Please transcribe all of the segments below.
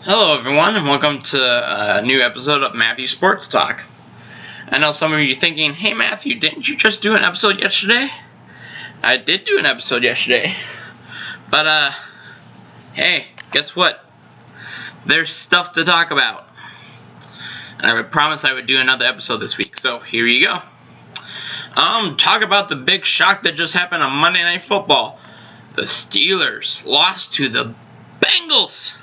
Hello everyone, and welcome to a new episode of Matthew Sports Talk. I know some of you are thinking, hey Matthew, didn't you just do an episode yesterday? I did do an episode yesterday. But, hey, guess what? There's stuff to talk about. And I promised I would do another episode this week, so here you go. Talk about the big shock that just happened on Monday Night Football. The Steelers lost to the Bengals.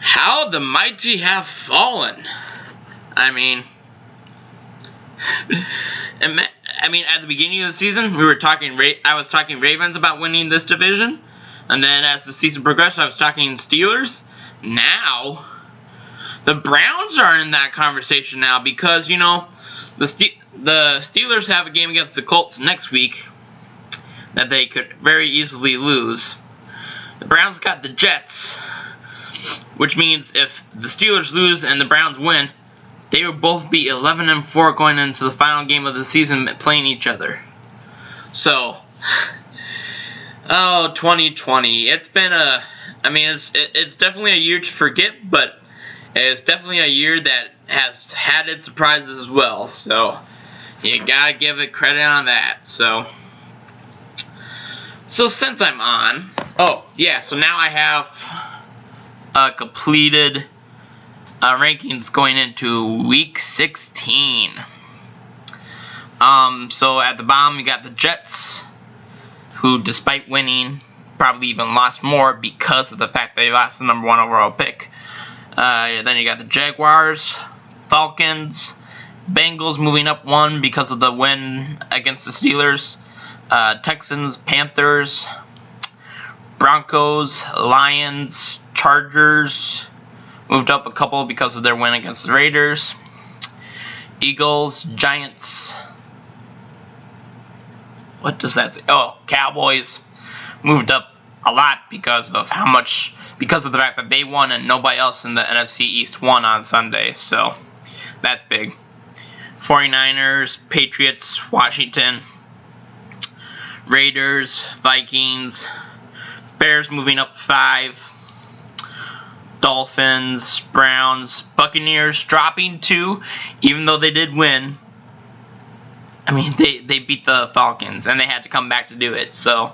How the mighty have fallen. I mean, at the beginning of the season, I was talking Ravens about winning this division, and then as the season progressed, I was talking Steelers. Now, the Browns are in that conversation now because the Steelers have a game against the Colts next week that they could very easily lose. The Browns got the Jets, which means if the Steelers lose and the Browns win, they will both be 11-4 going into the final game of the season playing each other. So, 2020. It's been it's definitely a year to forget, but it's definitely a year that has had its surprises as well. So, you gotta give it credit on that. So since I'm on, so now I have completed rankings going into week 16. So at the bottom you got the Jets, who despite winning probably even lost more because of the fact they lost the number 1 overall pick. Then you got the Jaguars, Falcons, Bengals moving up 1 because of the win against the Steelers, Texans, Panthers, Broncos, Lions, Chargers moved up a couple because of their win against the Raiders. Eagles, Giants. What does that say? Cowboys moved up a lot because of the fact that they won and nobody else in the NFC East won on Sunday. So that's big. 49ers, Patriots, Washington, Raiders, Vikings, Bears moving up 5. Dolphins, Browns, Buccaneers dropping 2, even though they did win. I mean, they beat the Falcons, and they had to come back to do it. So,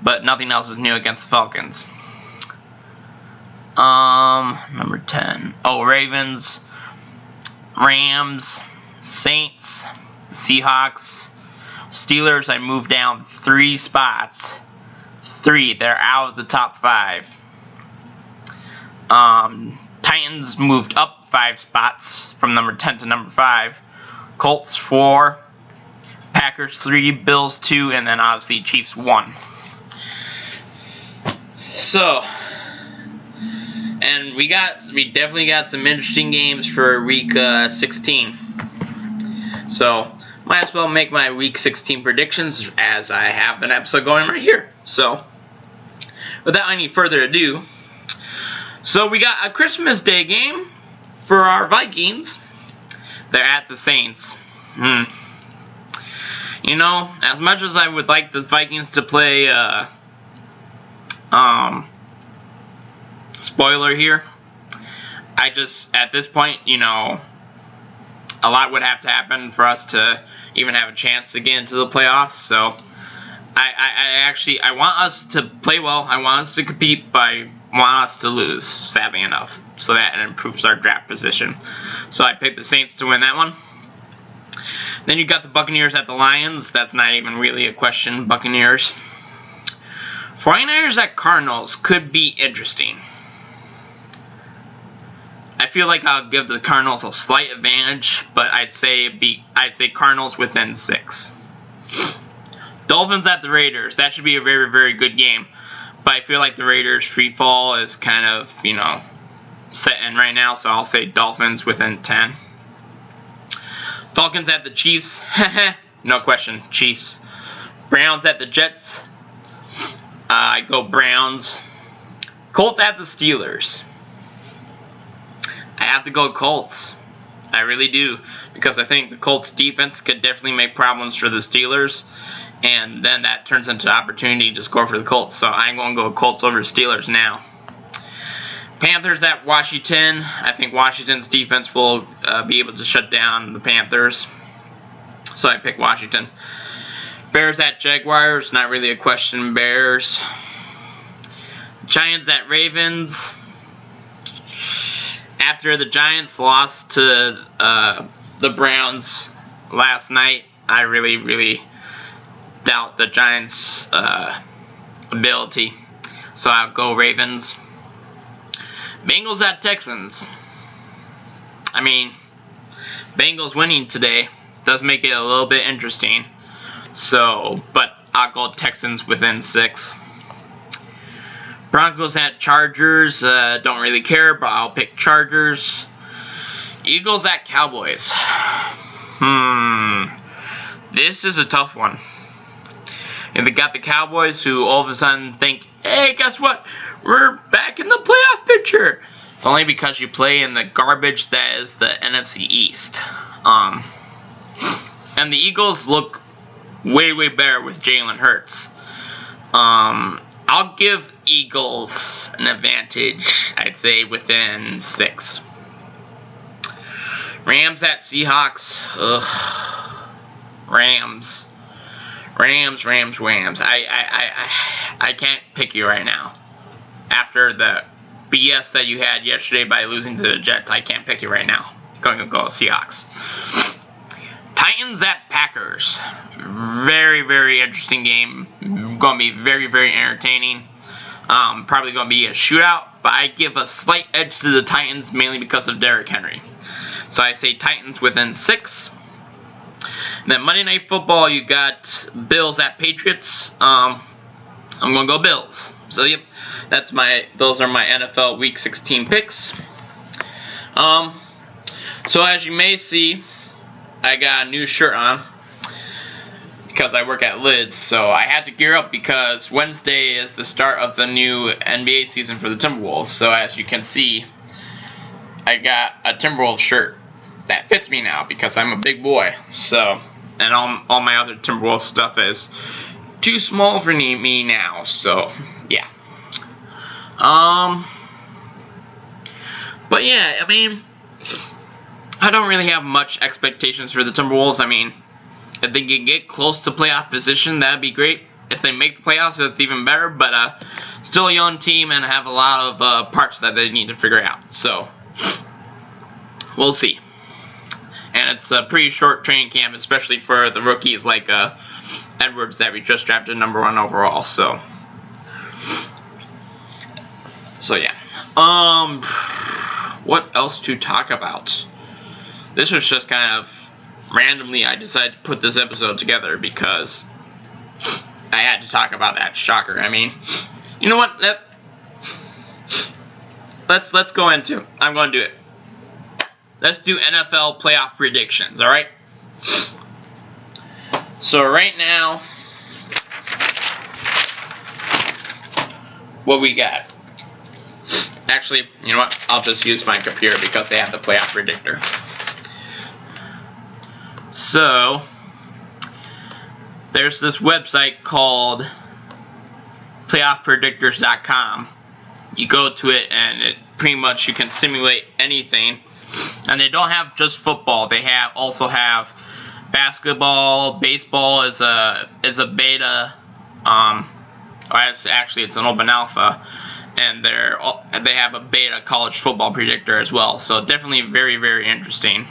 but nothing else is new against the Falcons. Number 10. Ravens, Rams, Saints, Seahawks, Steelers. I moved down 3 spots. 3. They're out of the top 5. Titans moved up 5 spots from number 10 to number 5. Colts 4, Packers 3, Bills 2, and then obviously Chiefs 1. So, and we definitely got some interesting games for week 16. So, might as well make my week 16 predictions as I have an episode going right here. So, without any further ado, so we got a Christmas Day game for our Vikings. They're at the Saints. As much as I would like the Vikings to play, spoiler here, I just, at this point, a lot would have to happen for us to even have a chance to get into the playoffs. So I want us to play well. I want us to compete, but I want us to lose, sadly enough, so that it improves our draft position. So I picked the Saints to win that one. Then you got the Buccaneers at the Lions. That's not even really a question. Buccaneers. 49ers at Cardinals could be interesting. I feel like I'll give the Cardinals a slight advantage, but I'd say Cardinals within 6. Dolphins at the Raiders. That should be a very, very good game. But I feel like the Raiders' free fall is kind of, set in right now, so I'll say Dolphins within 10. Falcons at the Chiefs. No question, Chiefs. Browns at the Jets. I go Browns. Colts at the Steelers. I have to go Colts. I really do, because I think the Colts defense could definitely make problems for the Steelers, and then that turns into opportunity to score for the Colts. So I'm going to go Colts over Steelers now. Panthers at Washington. I think Washington's defense will be able to shut down the Panthers. So I pick Washington. Bears at Jaguars. Not really a question. Bears. Giants at Ravens. After the Giants lost to the Browns last night, I really doubt the Giants' ability. So I'll go Ravens. Bengals at Texans. I mean, Bengals winning today does make it a little bit interesting. So, but I'll go Texans within 6. Broncos at Chargers. Don't really care, but I'll pick Chargers. Eagles at Cowboys. This is a tough one. And they got the Cowboys who all of a sudden think, hey, guess what? We're back in the playoff picture. It's only because you play in the garbage that is the NFC East. And the Eagles look way better with Jalen Hurts. I'll give Eagles an advantage, I'd say, within 6. Rams at Seahawks. Ugh. Rams. I can't pick you right now. After the BS that you had yesterday by losing to the Jets, I can't pick you right now. Going to go Seahawks. Titans at Packers. Very interesting game. Going to be very entertaining. Probably going to be a shootout, but I give a slight edge to the Titans mainly because of Derrick Henry. So I say Titans within 6. And then Monday Night Football, you got Bills at Patriots. I'm going to go Bills. So yep, those are my NFL Week 16 picks. So as you may see, I got a new shirt on because I work at Lids, so I had to gear up because Wednesday is the start of the new NBA season for the Timberwolves. So as you can see, I got a Timberwolves shirt that fits me now because I'm a big boy. So, and all my other Timberwolves stuff is too small for me now. So, yeah. But yeah, I mean, I don't really have much expectations for the Timberwolves. I mean, if they can get close to playoff position, that'd be great. If they make the playoffs, that's even better. But still a young team and have a lot of parts that they need to figure out. So, we'll see. And it's a pretty short training camp, especially for the rookies like Edwards that we just drafted #1 overall. So yeah. What else to talk about? This was just kind of randomly I decided to put this episode together because I had to talk about that shocker. I mean, you know what? Let's go into. I'm going to do it. Let's do NFL playoff predictions, alright? So right now, what we got? Actually, you know what? I'll just use my computer because they have the playoff predictor. So, there's this website called playoffpredictors.com. You go to it and it pretty much you can simulate anything. And they don't have just football. They also have basketball, baseball is a beta. Actually, it's an open alpha, and they have a beta college football predictor as well. So definitely very interesting.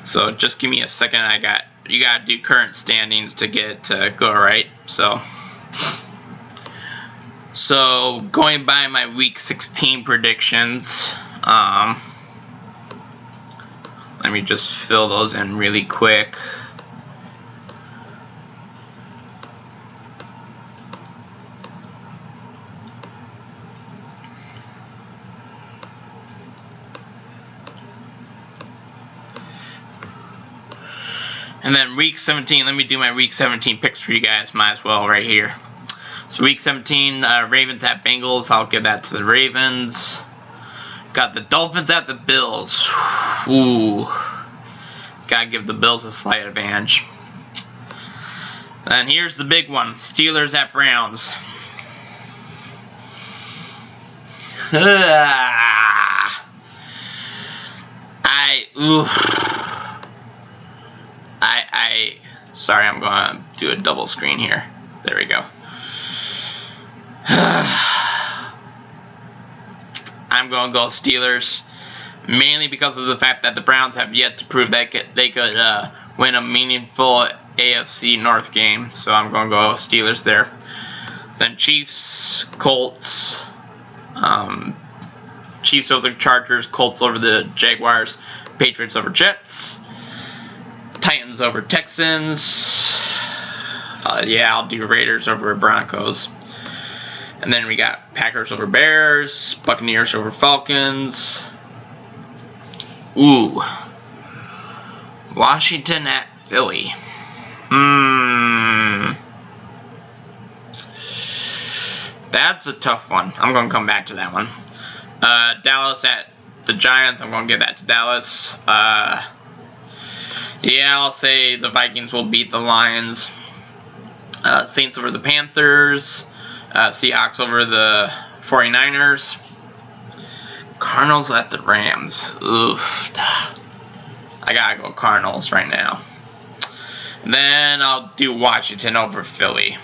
So just give me a second. You gotta do current standings to get it to go right. So going by my Week 16 predictions, let me just fill those in really quick. And then Week 17, let me do my Week 17 picks for you guys, might as well right here. So Week 17, Ravens at Bengals. I'll give that to the Ravens. Got the Dolphins at the Bills. Ooh. Gotta give the Bills a slight advantage. And here's the big one. Steelers at Browns. Sorry, I'm going to do a double screen here. There we go. I'm going to go Steelers, mainly because of the fact that the Browns have yet to prove that they could win a meaningful AFC North game. So I'm going to go Steelers there. Then Chiefs, Colts. Chiefs over the Chargers, Colts over the Jaguars, Patriots over Jets, Titans over Texans. Yeah, I'll do Raiders over Broncos. And then we got Packers over Bears, Buccaneers over Falcons. Ooh. Washington at Philly. That's a tough one. I'm going to come back to that one. Dallas at the Giants. I'm going to give that to Dallas. Yeah, I'll say the Vikings will beat the Lions. Saints over the Panthers. Seahawks over the 49ers. Cardinals at the Rams. Oof. I gotta go Cardinals right now. And then I'll do Washington over Philly.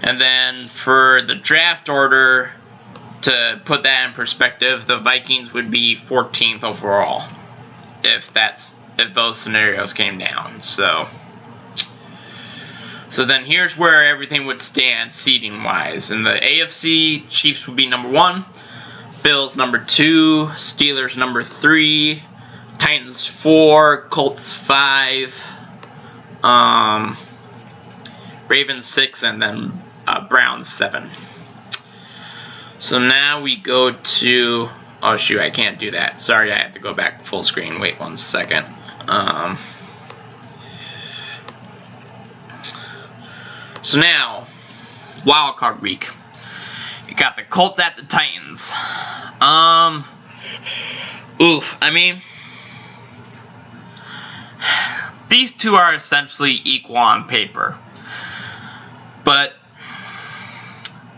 And then for the draft order, to put that in perspective, the Vikings would be 14th overall if those scenarios came down. So then here's where everything would stand seeding wise. In the AFC, Chiefs would be number 1, Bills number 2, Steelers number 3, Titans 4, Colts 5, Ravens 6, and then Browns 7. So now we go to, oh shoot, I can't do that. Sorry, I have to go back full screen. Wait 1 second. So now, wild card week. You got the Colts at the Titans. I mean, these two are essentially equal on paper. But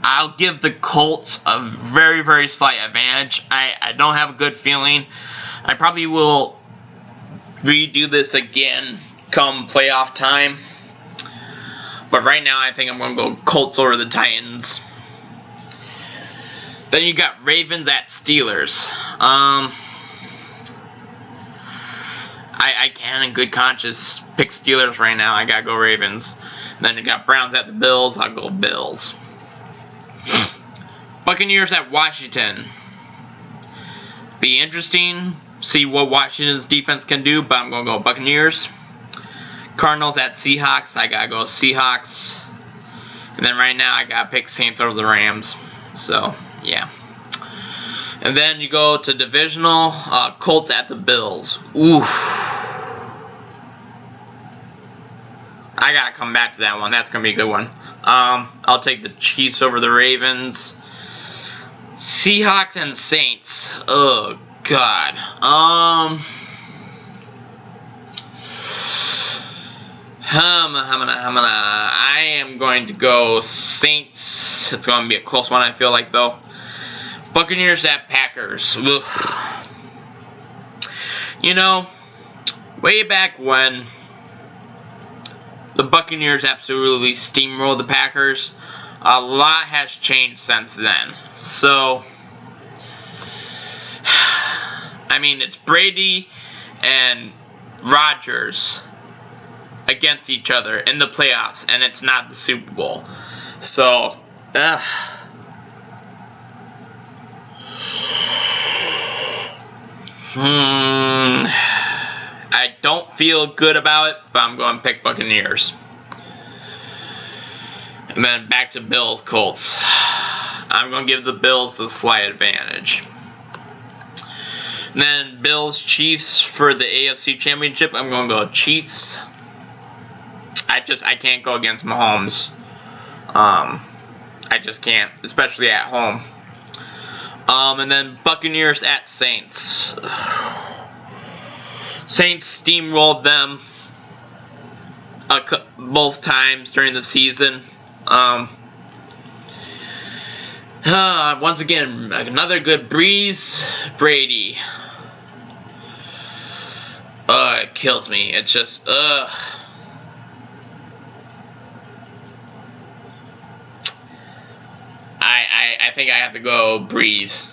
I'll give the Colts a very, very slight advantage. I don't have a good feeling. I probably will redo this again come playoff time. But right now, I think I'm going to go Colts over the Titans. Then you got Ravens at Steelers. I can in good conscience pick Steelers right now. I got to go Ravens. Then you got Browns at the Bills. I'll go Bills. Buccaneers at Washington. Be interesting. See what Washington's defense can do, but I'm going to go Buccaneers. Cardinals at Seahawks. I got to go Seahawks. And then right now I got to pick Saints over the Rams. So, yeah. And then you go to divisional. Colts at the Bills. Oof. I got to come back to that one. That's going to be a good one. I'll take the Chiefs over the Ravens. Seahawks and Saints. Oh, God. I am going to go Saints. It's going to be a close one, I feel like, though. Buccaneers at Packers. Ugh. You know, way back when the Buccaneers absolutely steamrolled the Packers, a lot has changed since then. So, I mean, it's Brady and Rodgers against each other in the playoffs, and it's not the Super Bowl. So, I don't feel good about it, but I'm going to pick Buccaneers. And then back to Bills, Colts. I'm going to give the Bills a slight advantage. And then Bills, Chiefs for the AFC Championship. I'm going to go Chiefs. I can't go against Mahomes. I just can't, especially at home. And then Buccaneers at Saints. Saints steamrolled them both times during the season. Once again, another good Breeze Brady. It kills me. It's just, I think I have to go Breeze.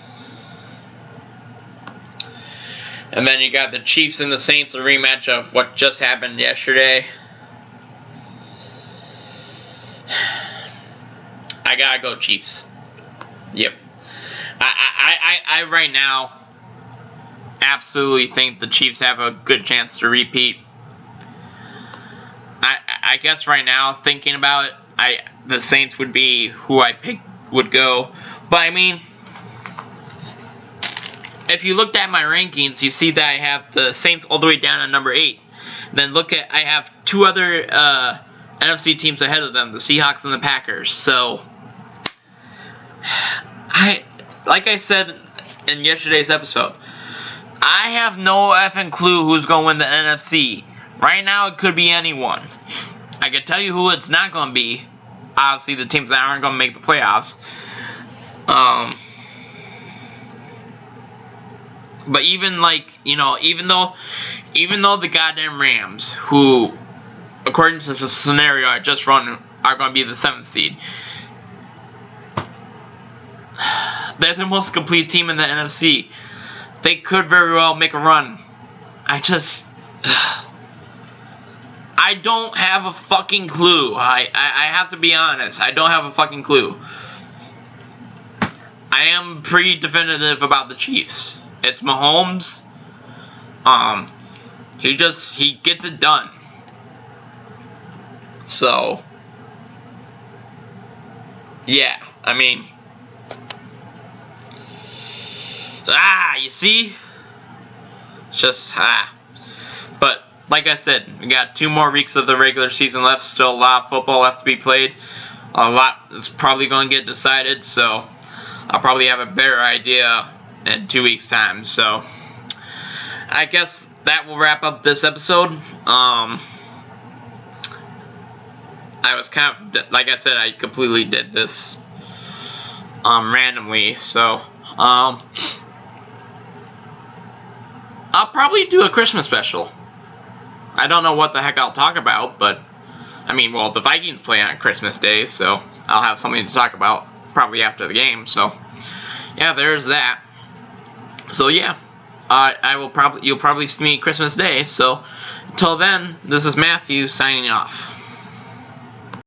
And then you got the Chiefs and the Saints, a rematch of what just happened yesterday. I gotta go Chiefs. Yep. I right now absolutely think the Chiefs have a good chance to repeat. I guess right now, thinking about it, the Saints would be who I picked would go. But I mean, if you looked at my rankings, you see that I have the Saints all the way down at number 8. Then look at, I have two other NFC teams ahead of them, the Seahawks and the Packers. So, like I said in yesterday's episode, I have no effing clue who's going to win the NFC. Right now, it could be anyone. I can tell you who it's not going to be. Obviously, the teams that aren't going to make the playoffs. But even even though the goddamn Rams, who, according to the scenario I just run, are going to be the 7th seed, they're the most complete team in the NFC. They could very well make a run. I don't have a fucking clue. I have to be honest. I don't have a fucking clue. I am pretty definitive about the Chiefs. It's Mahomes. He gets it done. So, yeah, I mean, you see? But, like I said, we got 2 more weeks of the regular season left. Still a lot of football left to be played. A lot is probably going to get decided, so I'll probably have a better idea in 2 weeks' time. So, I guess that will wrap up this episode. I was kind of, like I said, I completely did this randomly. So, I'll probably do a Christmas special. I don't know what the heck I'll talk about, but I mean, well, the Vikings play on Christmas Day, so I'll have something to talk about probably after the game. So, yeah, there's that. So yeah, you'll probably see me Christmas Day. So until then, this is Matthew signing off.